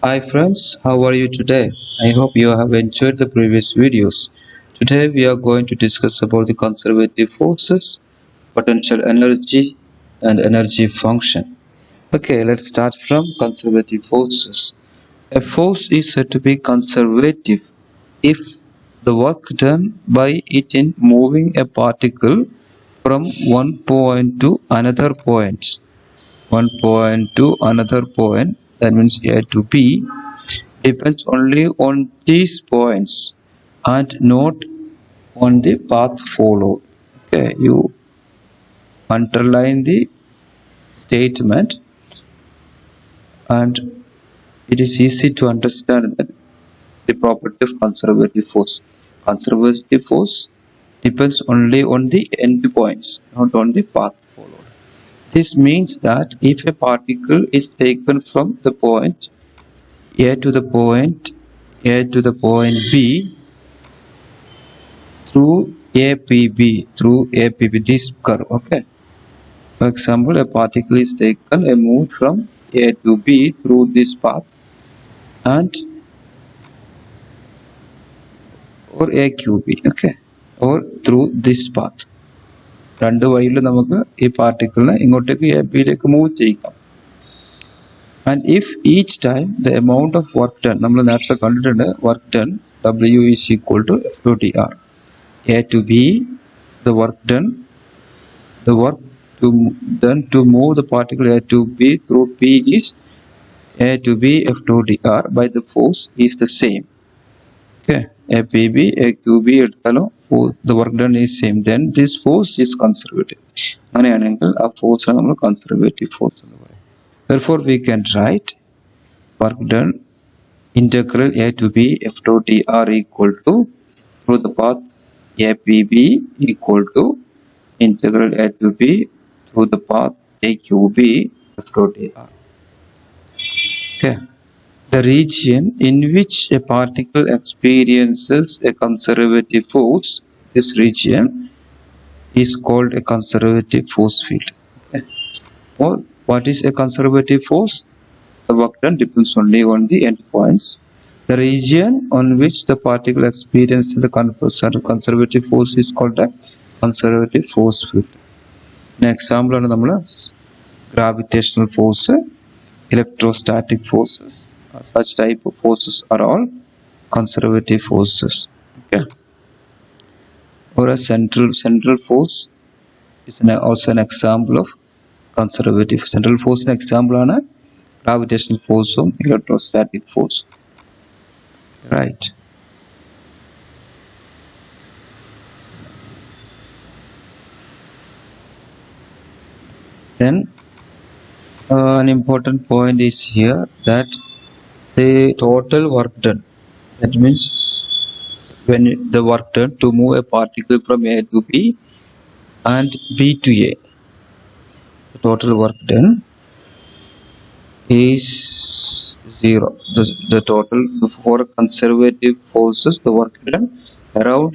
Hi friends, how are you today? I hope you have enjoyed the previous videos. Today we are going to discuss about the conservative forces, potential energy and energy function. Okay, let's start from conservative forces. A force is said to be conservative if the work done by it in moving a particle from one point to another point, that means A to B, depends only on these points and not on the path followed. Okay, you underline the statement and it is easy to understand that the property of conservative force. Conservative force depends only on the endpoints, not on the path followed. This means that if a particle is taken from the point A to the point B through APB, this curve. Okay, for example, a particle is taken and moved from A to B through this path and or AQB, okay, or through this path. രണ്ട് വഴിയിൽ നമുക്ക് ഈ പാർട്ടിക്കിളിനെ ഇങ്ങോട്ടേക്ക് A ബിയിലേക്ക് move ചെയ്യിക്കാം. And if each time the amount of work done, നമ്മൾ നേരത്തെ കണ്ടിട്ടുണ്ട്, work done W is equal to F to dr. A to B, the work done to move the particle A to B through P is A to B F to dr by the force is the same. Okay, APB, AQB എടുത്താലോ the work done is same, then this force is conservative. അങ്ങനെയാണെങ്കിൽ ആ ഫോഴ്സിനെ നമ്മൾ conservative force എന്ന് പറയും. Therefore we can write work done integral A to B F to dr equal to through the path APB equal to integral A to B through the path AQB F to dr. Okay. The region in which a particle experiences a conservative force, this region is called a conservative force field. Okay. Or what is a conservative force? The work done depends only on the endpoints. The region on which the particle experiences the conservative force is called a conservative force field. An example ആണ് നമ്മൾ gravitational force, electrostatic forces. Such type of forces are all conservative forces. Okay. Or a central force is also an example of conservative. Central force an example ആണ് gravitational force or electrostatic force. Right. Then an important point is here that the total work done, that means when the work done to move a particle from A to B and B to A, the total work done is 0. The total for conservative forces, the work done around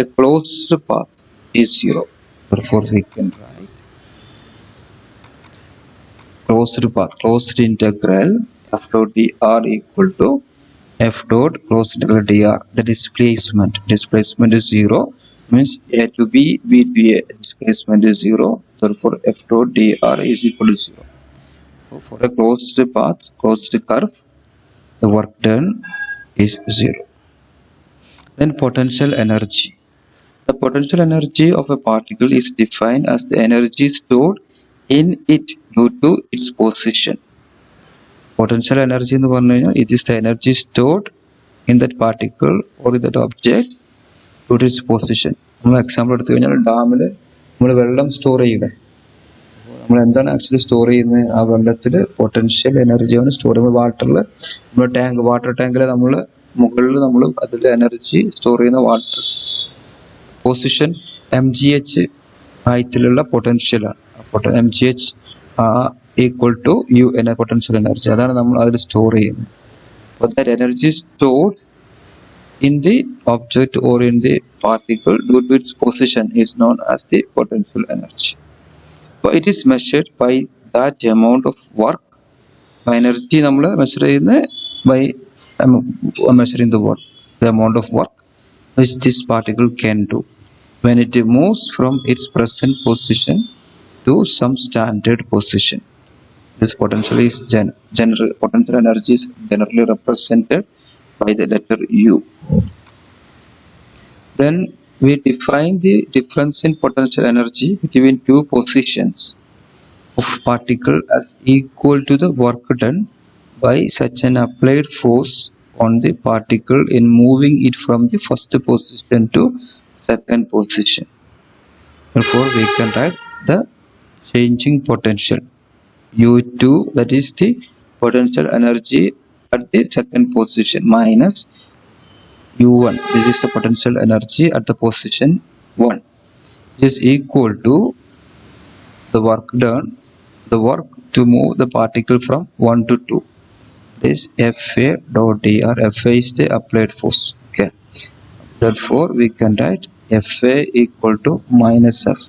a closed path is 0. Therefore we can write closed integral F dot dr equal to F dot closed integral dr. The displacement is 0, means A to B, B to A, displacement is 0. Therefore F dot dr is equal to 0. So for a closed path, closed curve, the work done is 0. Then potential energy. The potential energy of a particle is defined as the energy stored in it due to its position. Potential energy എന്ന് പറഞ്ഞു കഴിഞ്ഞാൽ it is the energy stored in that particle or in that object due to its position. നമ്മൾ example എടുത്തു കഴിഞ്ഞാൽ ഡാമിൽ നമ്മൾ വെള്ളം store ചെയ്യില്ലേ, നമ്മൾ എന്താണ് ആക്ച്വലി സ്റ്റോർ ചെയ്യുന്നത്? ആ വെള്ളത്തിൽ പൊട്ടൻഷ്യൽ എനർജിയാണ് സ്റ്റോർ ചെയ്യുന്നത്. വാട്ടറിൽ നമ്മൾ വാട്ടർ ടാങ്കിൽ നമ്മൾ മുകളിൽ നമ്മൾ അതിൽ എനർജി സ്റ്റോർ ചെയ്യുന്ന water position mgh ഹൈറ്റിലുള്ള പൊട്ടൻഷ്യലാണ്. mgh equal to u potential energy, അതാണ് നമ്മൾ അതിൽ സ്റ്റോർ ചെയ്യുന്നത്. But that energy stored in the object or in the particle due to its position is known as the potential energy. So it is measured by that amount of work energy നമ്മൾ measure ചെയ്യുന്നത് by measuring the amount of work which this particle can do when it moves from its present position to some standard position. This potential is potential energy is generally represented by the letter U. Then we define the difference in potential energy between two positions of particle as equal to the work done by such an applied force on the particle in moving it from the first position to second position. Therefore, we can write the changing potential U2, that is the potential energy at the second position, minus U1, this is the potential energy at the position 1, is equal to the work done, the work to move the particle from 1 to 2. This Fa dot dr. Fa is the applied force. Okay. Therefore, we can write Fa equal to minus F.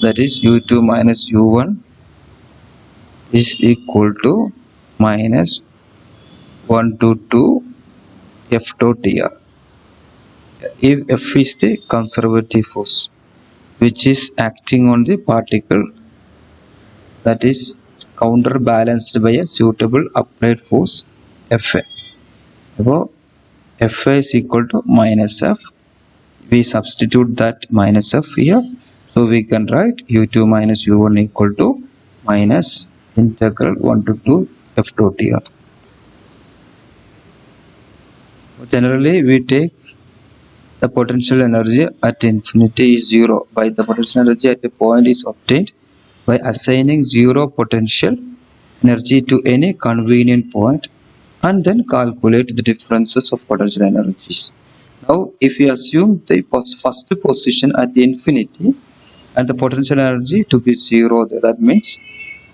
That is U2 minus U1 is equal to minus 1 to 2 F dot dr. If F is the conservative force which is acting on the particle, that is counterbalanced by a suitable applied force Fa. Therefore, Fa is equal to minus F. We substitute that minus F here, so we can write U2 minus U1 equal to minus integral 1 to 2 F dot dr. Generally, we take the potential energy at infinity is 0 by the potential energy at a point is obtained by assigning 0 potential energy to any convenient point and then calculate the differences of potential energies. Now, if we assume the first position at the infinity and the potential energy to be 0, that means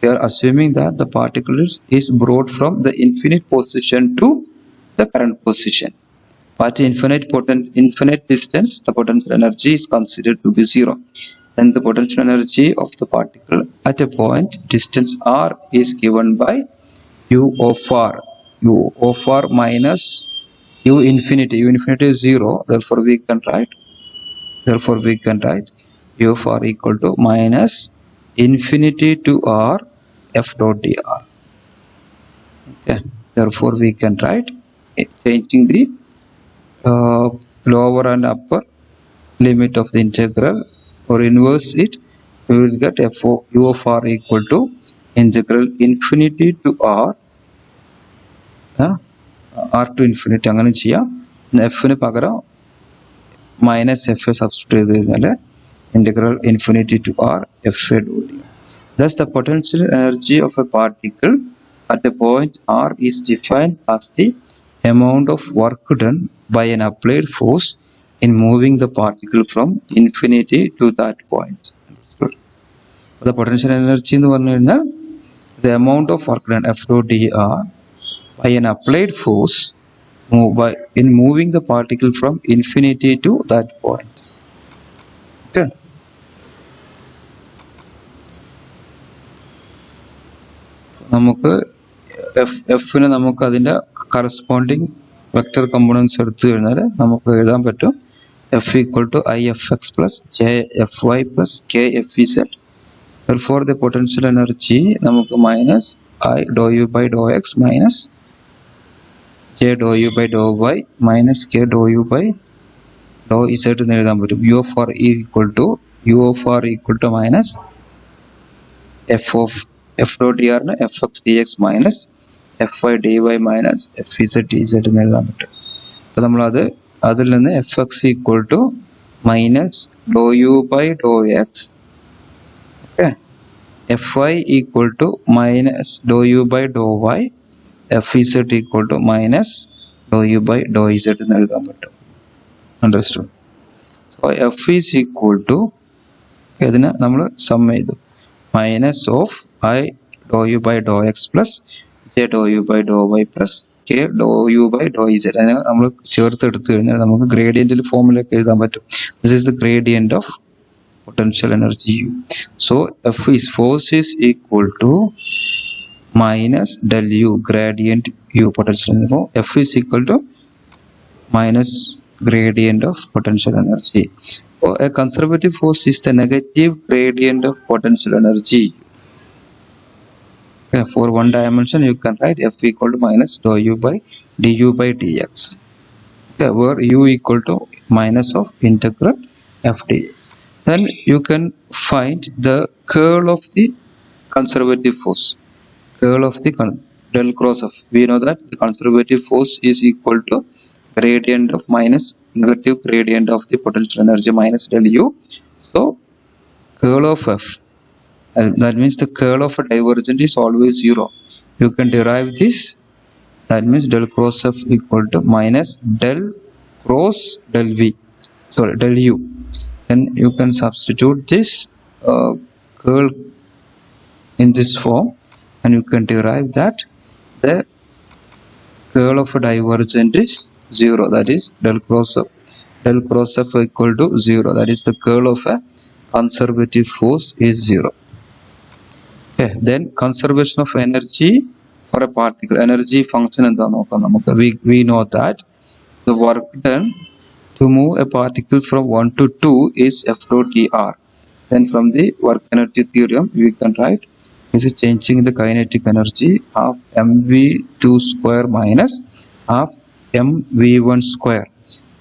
we are assuming that the particle is brought from the infinite position to the current position. At infinite distance, the potential energy is considered to be 0. Then the potential energy of the particle at a point distance r is given by U of r. U of r minus U infinity. U infinity is 0. Therefore, we can write U of r equal to minus infinity to r F dot dr. Okay. Therefore, we can write changing the lower and upper limit of the integral or inverse it, we will get U of r equal to integral infinity to r r to infinity അങ്ങനെ ചെയ്യാം. എഫിന് പകരം minus F substitute ചെയ്ത് കഴിഞ്ഞാൽ integral infinity to r Fa dot dr. Thus, the potential energy of a particle at a point r is defined as the amount of work done by an applied force in moving the particle from infinity to that point. The potential energy in the amount of work done F dot dr by an applied force in moving the particle from infinity to that point. Okay. നമുക്ക് എഫിന് നമുക്ക് അതിൻ്റെ corresponding vector components എടുത്തു കഴിഞ്ഞാൽ നമുക്ക് എഴുതാൻ പറ്റും F equal to IFX plus JFY plus KFZ. Therefore, the potential energy നമുക്ക് minus I dou U by dou X minus J dou U by dou Y minus K dou U by dou Z എന്ന് എഴുതാൻ പറ്റും. U of R equal to minus F dot dr ന് Fx dx minus Fy dy minus Fz dz എന്ന് എഴുതാൻ പറ്റും. അപ്പോൾ നമ്മൾ അതിൽ നിന്ന് Fx equal to minus dou U by dou X. Okay. Fy equal to minus dou U by dou Y. Fz equal to minus dou U by dou Z എന്ന് എഴുതാൻ പറ്റും. Understood? So F is equal to ഇതിനെ നമ്മൾ some ചെയ്തു minus of I dou U by dou X plus J dou U by dou Y plus K dou U by dou Z. അതിനെ നമ്മൾ ചേർത്ത് എടുത്തു കഴിഞ്ഞാൽ നമുക്ക് ഗ്രേഡിയന്റിൽ ഫോമിലൊക്കെ എഴുതാൻ പറ്റും. This is the gradient of potential energy U. So F is force is equal to minus del u gradient u potential energy. F is equal to minus gradient of potential energy. So a conservative force is the negative gradient of potential energy. Okay, for one dimension you can write F equal to minus dou u by du by dx. Okay, where u equal to minus of integral f dx. Then you can find the curl of the conservative force. Curl of the del cross f. We know that the conservative force is equal to gradient of minus negative gradient of the potential energy minus del u. So curl of f, that means the curl of a divergent is always 0. You can derive this. That means del cross f equal to minus del cross del v, sorry, del u. Then you can substitute this curl in this form, and you can derive that the curl of a divergent is 0. That is del cross f equal to 0. That is the curl of a conservative force is 0. Okay, then conservation of energy for a particle, energy function എന്താ നോക്കാം നമുക്ക്. We know that the work done to move a particle from 1 to 2 is F dot dr. Then from the work energy theorem we can write this is changing the kinetic energy of mv2 square minus half mv1 square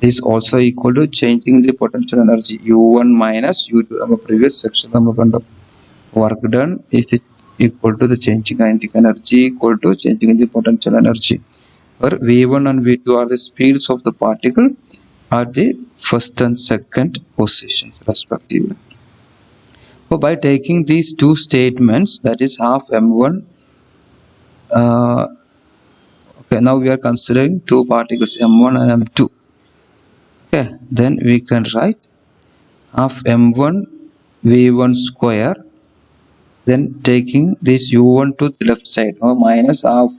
is also equal to changing the potential energy u1 minus u2. Our previous section work done is equal to the changing kinetic energy equal to changing the potential energy, where v1 and v2 are the speeds of the particle at the first and second positions respectively. So by taking these two statements, that is half m1, okay, now we are considering two particles m1 and m2. Okay, then we can write half m1 v1 square, then taking this u1 to the left side, minus half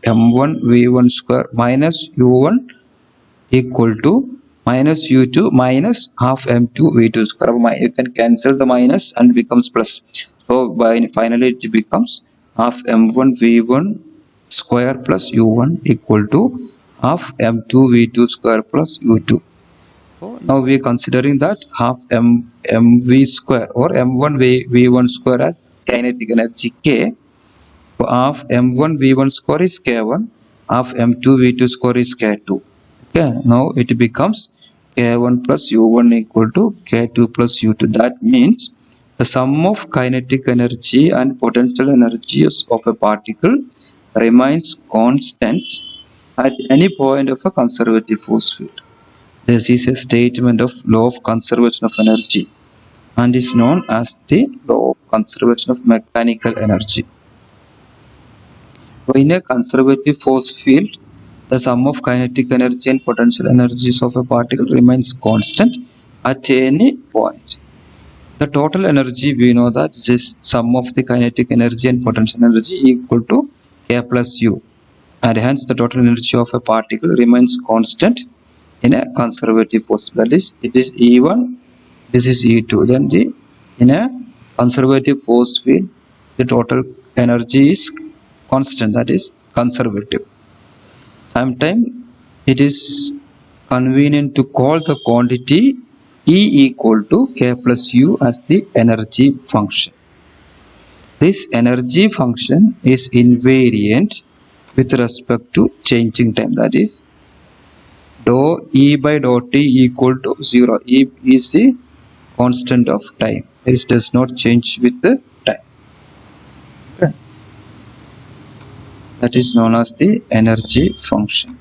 m1 v1 square minus u1 equal to minus u2 minus half m2 v2 square. You can cancel the minus and becomes plus. So finally it becomes half m1 v1 square plus u1 equal to half m2 v2 square plus u2. So now we are considering that half mv square or m1 v1 square as kinetic energy k. So half m1 v1 square is k1, half m2 v2 square is k2. Okay, now it becomes k1 plus u1 equal to k2 plus u2. That means the sum of kinetic energy and potential energies of a particle remains constant at any point of a conservative force field. This is a statement of law of conservation of energy and is known as the law of conservation of mechanical energy. So in a conservative force field, the sum of kinetic energy and potential energies of a particle remains constant at any point. The total energy, we know that this sum of the kinetic energy and potential energy equal to k plus u, and hence the total energy of a particle remains constant in a conservative force. That is, it is E1, this is E2. Then in a conservative force field, the total energy is constant, that is conservative. Sometimes it is convenient to call the quantity E equal to k plus u as the energy function. This energy function is invariant with respect to changing time. That is, dou E by dou t equal to 0. E is the constant of time. This does not change with the time. Okay. That is known as the energy function.